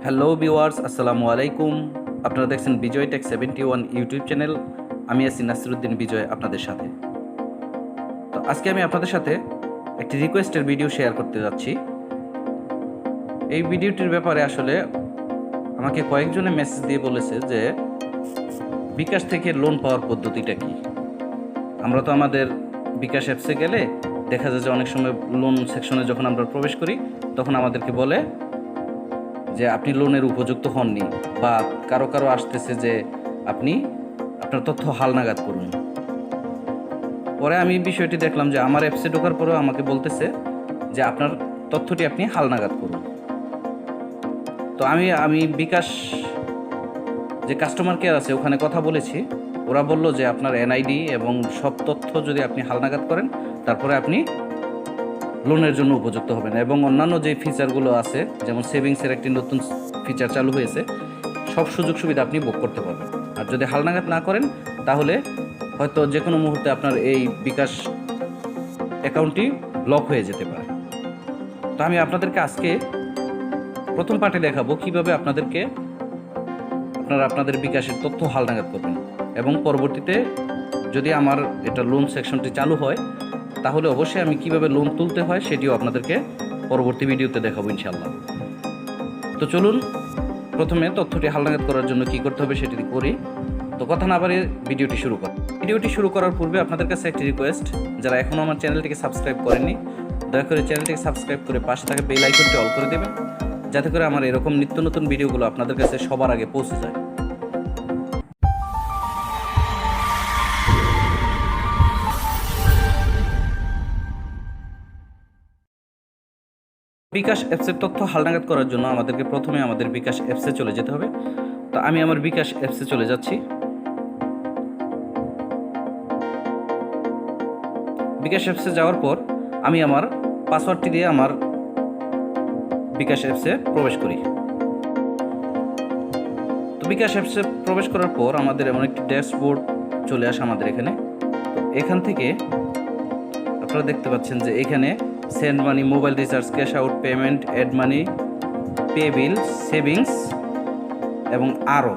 Hello viewers, আসসালামু আলাইকুম। আপনারা দেখছেন বিজয় টেক 71 ইউটিউব চ্যানেল। আমি আছি নাসির উদ্দিন বিজয় আপনাদের সাথে। তো আজকে আমি আপনাদের সাথে একটি রিকোয়েস্টের ভিডিও শেয়ার করতে যাচ্ছি। এই ভিডিওটির ব্যাপারে আসলে আমাকে কয়েকজনে মেসেজ দিয়ে বলেছে যে বিকাশ থেকে লোন পাওয়ার পদ্ধতিটা কি। আমরা তো আমাদের বিকাশ অ্যাপসে গেলে দেখা যায় যে অনেক সময় লোন সেকশনে যখন আমরা প্রবেশ করি তখন আমাদেরকে বলে যে আপনি লোনের উপযুক্ত হননি, বা কারো কারো আসতেছে যে আপনি আপনার তথ্য হালনাগাদ করুন। পরে আমি বিষয়টি দেখলাম যে আমার অ্যাপসে ঢোকার পরেও আমাকে বলতেছে যে আপনার তথ্যটি আপনি হালনাগাদ করুন। তো আমি বিকাশ যে কাস্টমার কেয়ার আছে ওখানে কথা বলেছি। ওরা বলল যে আপনার এনআইডি এবং সব তথ্য যদি আপনি হালনাগাদ করেন তারপরে আপনি লোনের জন্য উপযুক্ত হবেন, এবং অন্যান্য যে ফিচারগুলো আছে যেমন সেভিংসের একটি নতুন ফিচার চালু হয়েছে, সব সুযোগ সুবিধা আপনি ভোগ করতে পারবেন। আর যদি হালনাগাদ না করেন তাহলে হয়তো যে কোনো মুহূর্তে আপনার এই বিকাশ অ্যাকাউন্টটি ব্লক হয়ে যেতে পারে। তো আমি আপনাদেরকে আজকে প্রথম পার্টে দেখাবো কীভাবে আপনাদের বিকাশের তথ্য হালনাগাদ করবেন, এবং পরবর্তীতে যদি আমার এটা লোন সেকশনটি চালু হয় তাহলে অবশ্যই আমি কিভাবে লোন তুলতে হয় সেটিও আপনাদেরকে পরবর্তী ভিডিওতে দেখাবো ইনশাআল্লাহ। তো চলুন প্রথমে তথ্যটি হালনাগাদ করার জন্য কি করতে হবে সেটি করি। তো কথা না বাড়িয়ে ভিডিওটি শুরু করার পূর্বে আপনাদের কাছে একটি রিকোয়েস্ট, যারা এখনও আমার চ্যানেলটিকে সাবস্ক্রাইব করেননি দয়া করে চ্যানেলটিকে সাবস্ক্রাইব করে পাশে থাকা বেল আইকনটি অল করে দেবেন, যাতে করে আমার এরকম নিত্য নতুন ভিডিওগুলো আপনাদের কাছে সবার আগে পৌঁছে যায়। বিকাশ অ্যাপসের তথ্য হালনাগাদ করার জন্য আমাদেরকে প্রথমে আমাদের বিকাশ অ্যাপসে চলে যেতে হবে। তো আমি আমার বিকাশ অ্যাপসে চলে যাচ্ছি। বিকাশ অ্যাপসে যাওয়ার পর আমি আমার পাসওয়ার্ডটি দিয়ে আমার বিকাশ অ্যাপসে প্রবেশ করি। তো বিকাশ অ্যাপসে প্রবেশ করার পর আমাদের এমন একটি ড্যাশবোর্ড চলে আসে আমাদের এখানে। তো এখান থেকে আপনারা দেখতে পাচ্ছেন যে এখানে send money, mobile recharge, cash out, payment, add money, pay bill, savings এবং আরও।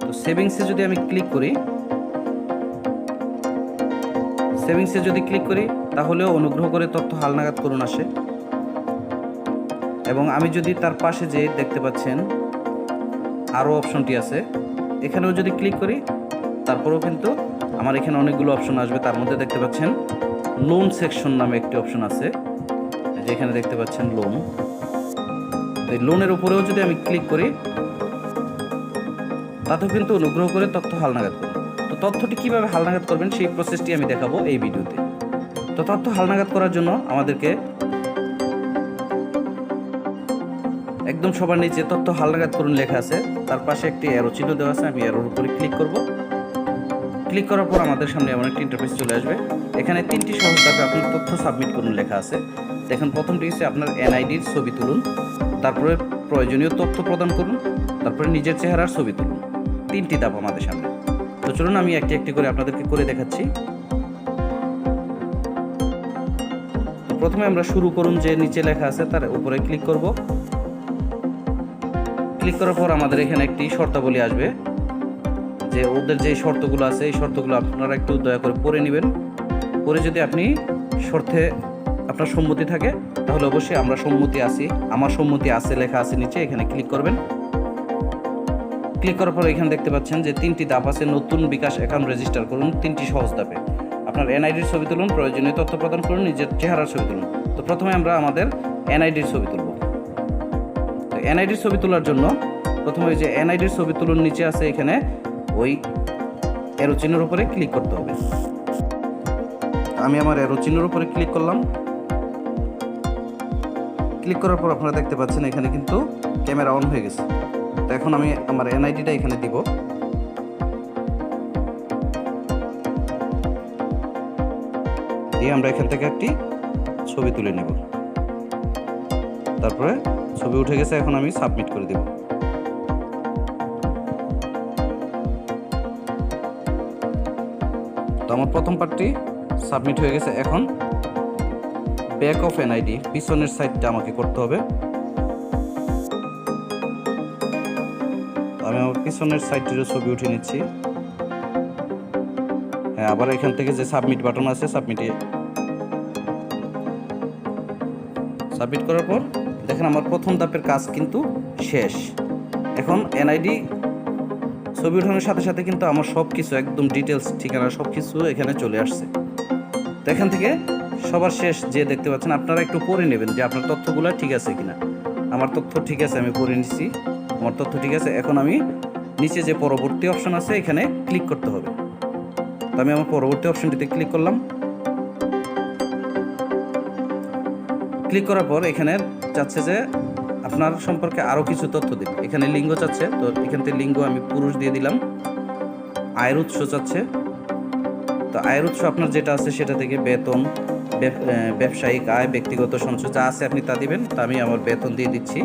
তো সেভিংসে যদি আমি ক্লিক করি তাহলেও অনুগ্রহ করে তথ্য হালনাগাদ করুন আসে। এবং আমি যদি তার পাশে যে দেখতে পাচ্ছেন আরও অপশনটি আছে, এখানেও যদি ক্লিক করি তারপরেও কিন্তু আমার এখানে অনেকগুলো অপশন আসবে। তার মধ্যে দেখতে পাচ্ছেন লোন সেকশন নামে একটি অপশন আছে, যেখানে দেখতে পাচ্ছেন লোন। এই লোনের উপরেও যদি আমি ক্লিক করি তাতেও কিন্তু অনুগ্রহ করে তথ্য হালনাগাদ করুন। তো তথ্যটি কীভাবে হালনাগাদ করবেন সেই প্রসেসটি আমি দেখাবো এই ভিডিওতে। তো তথ্য হালনাগাদ করার জন্য আমাদেরকে একদম সবার নিচে তথ্য হালনাগাদ করুন লেখা আছে, তার পাশে একটি অ্যারো চিহ্ন দেওয়া আছে। আমি অ্যারোর উপরে ক্লিক করব। ক্লিক করার পর আমাদের সামনে এমন একটি ইন্টারফেস চলে আসবে। এখানে 3টি সহজ ধাপে আপনার তথ্য সাবমিট করুন লেখা আছে। দেখুন, প্রথমটি হচ্ছে আপনার এনআইডির ছবি তুলুন, তারপরে প্রয়োজনীয় তথ্য প্রদান করুন, তারপরে নিজের চেহারার ছবি তুলুন। 3টি ধাপ আমাদের সামনে। তো চলুন আমি একটি একটি করে আপনাদেরকে করে দেখাচ্ছি। প্রথমে আমরা শুরু করুন যে নিচে লেখা আছে তার উপরে ক্লিক করব। ক্লিক করার পর আমাদের এখানে একটি শর্তাবলী আসবে, যে ওদের যে শর্তগুলো আছে এই শর্তগুলো আপনারা একটু দয়া করে পড়ে নেবেন। পরে যদি আপনি শর্তে আপনার সম্মতি থাকে তাহলে অবশ্যই আমার সম্মতি আছে লেখা আছে নিচে, এখানে ক্লিক করবেন। ক্লিক করার পর এখানে দেখতে পাচ্ছেন যে 3টি ধাপ আছে। নতুন বিকাশ অ্যাকাউন্ট রেজিস্টার করুন, 3টি সহজ ধাপে। আপনার এনআইডির ছবি তুলুন, প্রয়োজনীয় তথ্য প্রদান করুন, নিজের চেহারার ছবি তুলুন। তো প্রথমে আমরা আমাদের এনআইডির ছবি তুলব। তো এনআইডির ছবি তোলার জন্য প্রথমে ওই যে এনআইডির ছবি তুলুন নিচে আছে, এখানে ওই অ্যারো চিহ্নের উপরে ক্লিক করতে হবে। আমি আমার অ্যারো চিহ্নের উপরে ক্লিক করলাম। ক্লিক করার পর আপনারা দেখতে পাচ্ছেন এখানে কিন্তু ক্যামেরা অন হয়ে গেছে। তো এখন আমি আমার এনআইডিটা এখানে দিব। দিয়ে আমরা এখান থেকে একটি ছবি তুলে নেব। তারপরে ছবি উঠে গেছে, এখন আমি সাবমিট করে দেব। তো আমার প্রথম পার্টটি সাবমিট হয়ে গেছে। এখন ব্যাক অফ এনআইডি, পিছনের সাইডটা আমাকে করতে হবে। পিছনের সাইডটিরও ছবি উঠে নিচ্ছি। হ্যাঁ, আবার এখান থেকে যে সাবমিট বাটন আছে, সাবমিট করার পর দেখেন আমার প্রথম ধাপের কাজ কিন্তু শেষ। এখন এনআইডি ছবি ওঠানোর সাথে সাথে কিন্তু আমার সব কিছু একদম ডিটেলস, ঠিকানা সব কিছু এখানে চলে আসছে। তো এখান থেকে সবার শেষ যে দেখতে পাচ্ছেন, আপনারা একটু পড়ে নেবেন যে আপনার তথ্যগুলো ঠিক আছে কিনা। আমার তথ্য ঠিক আছে, আমি পড়ে নিচ্ছি, আমার তথ্য ঠিক আছে। এখন আমি নিচে যে পরবর্তী অপশন আছে এখানে ক্লিক করতে হবে। তো আমি আমার পরবর্তী অপশনটিতে ক্লিক করলাম। ক্লিক করার পর এখানে চাচ্ছে যে আপনার সম্পর্কে আরও কিছু তথ্য দিন। এখানে লিঙ্গ চাচ্ছে, তো এখান থেকে লিঙ্গ আমি পুরুষ দিয়ে দিলাম। আয়ের উৎস চাচ্ছে, তো আয়ের উৎস আপনার যেটা আছে সেটা থেকে বেতন, ব্যবসায়িক আয়, ব্যক্তিগত সঞ্চয় যা আছে আপনি তা দিবেন। তো আমি আমার বেতন দিয়ে দিচ্ছি।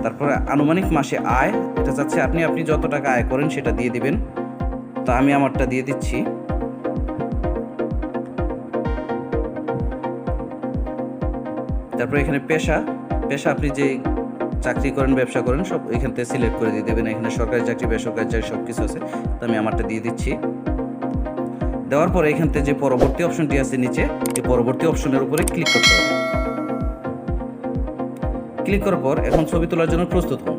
তারপরে আনুমানিক মাসে আয়, এটা চাচ্ছে আপনি যত টাকা আয় করেন সেটা দিয়ে দিবেন। তো আমি আমারটা দিয়ে দিচ্ছি। তারপরে এখানে পেশা আপনি যে চাকরি করেন, ব্যবসা করেন, সব এখান থেকে সিলেক্ট করে দিয়ে দেবেন। এখানে সরকারি চাকরি, বেসরকারি চাকরি সব কিছু আছে, তো আমি আমারটা দিয়ে দিচ্ছি। দেওয়ার পরে এখান থেকে যে পরবর্তী অপশনটি আছে নিচে, এই পরবর্তী অপশনের উপরে ক্লিক করতে হবে। ক্লিক করার পর এখন ছবি তোলার জন্য প্রস্তুত হন।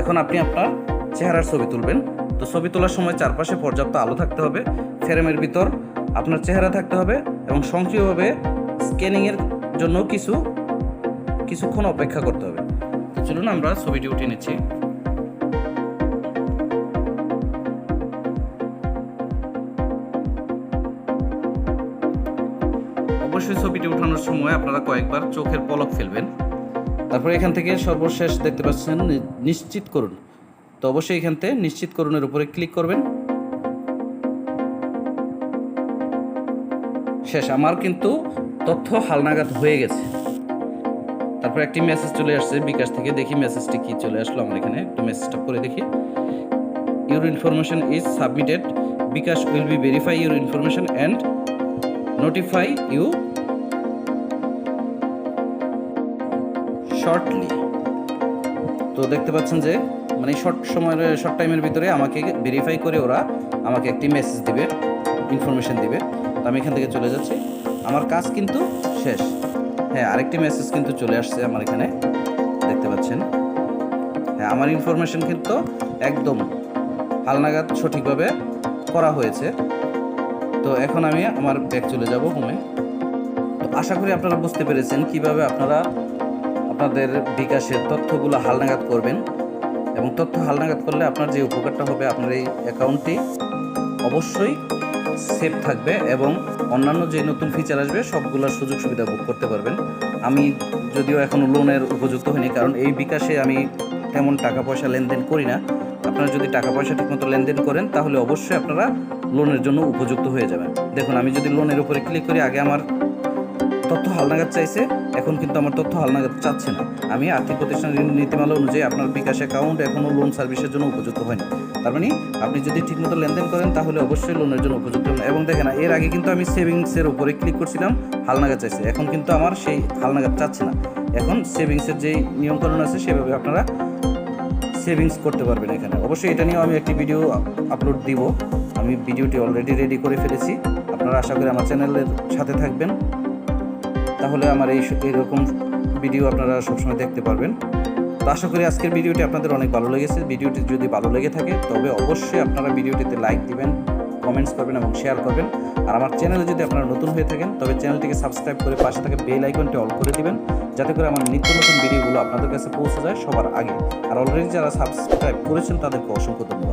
এখন আপনি আপনার চেহারার ছবি তুলবেন। তো ছবি তোলার সময় চারপাশে পর্যাপ্ত আলো থাকতে হবে, ফ্রেমের ভিতর আপনার চেহারা থাকতে হবে এবং সক্রিয়ভাবে স্ক্যানিংয়ের জন্য কিছুক্ষণ অপেক্ষা করতে হবে। তো চলুন আমরা ছবিটি উঠিয়ে নিচ্ছি। অবশ্যই ছবিটি উঠানোর সময় আপনারা কয়েকবার চোখের পলক ফেলবেন। তারপরে এখান থেকে সর্বশেষ দেখতে পাচ্ছেন নিশ্চিত করুন। তো অবশ্যই এখান থেকে নিশ্চিত করুনের উপরে ক্লিক করবেন। শেষ, আমার কিন্তু তথ্য হালনাগাদ হয়ে গেছে। তারপর একটি মেসেজ চলে আসছে বিকাশ থেকে, দেখি মেসেজটি কি চলে আসলো আমার এখানে। একটু মেসেজটা পড়ে দেখি। Your information is submitted, bKash will be verify your information and notify you shortly. তো দেখতে পাচ্ছেন যে মানে শর্ট টাইমের ভিতরে আমাকে ভেরিফাই করে ওরা আমাকে একটি মেসেজ দিবে, ইনফরমেশন দিবে। তো আমি এখান থেকে চলে যাচ্ছি, আমার কাজ কিন্তু শেষ। হ্যাঁ, আরেকটি মেসেজ কিন্তু চলে আসছে আমার এখানে, দেখতে পাচ্ছেন। হ্যাঁ, আমার ইনফরমেশন কিন্তু একদম হালনাগাদ সঠিকভাবে করা হয়েছে। তো এখন আমি আমার ব্যাক চলে যাব হোমে। তো আশা করি আপনারা বুঝতে পেরেছেন কিভাবে আপনারা আপনাদের বিকাশের তথ্যগুলো হালনাগাদ করবেন। এবং তথ্য হালনাগাদ করলে আপনার যে উপকারটা হবে, আপনার এই অ্যাকাউন্টটি অবশ্যই সেভ থাকবে এবং অন্যান্য যে নতুন ফিচার আসবে সবগুলোর সুযোগ সুবিধা ভোগ করতে পারবেন। আমি যদিও এখনও লোনের উপযুক্ত হইনি, কারণ এই বিকাশে আমি তেমন টাকা পয়সা লেনদেন করি না। আপনারা যদি টাকা পয়সা ঠিকমতো লেনদেন করেন তাহলে অবশ্যই আপনারা লোনের জন্য উপযুক্ত হয়ে যাবেন। দেখুন, আমি যদি লোনের উপরে ক্লিক করি, আগে আমার তথ্য হালনাগাদ চাইছে, এখন কিন্তু আমার তথ্য হালনাগাদ চাচ্ছে না। আমি আর্থিক প্রতিষ্ঠানের নীতিমালা অনুযায়ী আপনার বিকাশ অ্যাকাউন্ট এখনও লোন সার্ভিসের জন্য উপযুক্ত হয়নি। তার মানে আপনি যদি ঠিকমতো লেনদেন করেন তাহলে অবশ্যই লোনের জন্য উপযুক্ত হন। এবং দেখেন, এর আগে কিন্তু আমি সেভিংসের উপরে ক্লিক করছিলাম, হালনাগাদ চাইছে, এখন কিন্তু আমার সেই হালনাগাদ চাচ্ছে না। এখন সেভিংসের যেই নিয়মকানুন আছে সেভাবে আপনারা সেভিংস করতে পারবেন এখানে। অবশ্যই এটা নিয়েও আমি একটি ভিডিও আপলোড দিব। আমি ভিডিওটি অলরেডি রেডি করে ফেলেছি। আপনারা আশা করি আমার চ্যানেলের সাথে থাকবেন, তাহলে আমার এইরকম ভিডিও আপনারা সবসময় দেখতে পারবেন। তো আশা করি আজকের ভিডিওটি আপনাদের অনেক ভালো লেগেছে। ভিডিওটি যদি ভালো লেগে থাকে তবে অবশ্যই আপনারা ভিডিওটিতে লাইক দিবেন, কমেন্টস করবেন এবং শেয়ার করবেন। আর আমার চ্যানেলে যদি আপনারা নতুন হয়ে থাকেন তবে চ্যানেলটিকে সাবস্ক্রাইব করে পাশে থাকা বেল আইকনটি অল করে দিবেন, যাতে করে আমার নিত্য নতুন ভিডিওগুলো আপনাদের কাছে পৌঁছে যায় সবার আগে। আর অলরেডি যারা সাবস্ক্রাইব করেছেন তাদেরকে অসংখ্য ধন্যবাদ।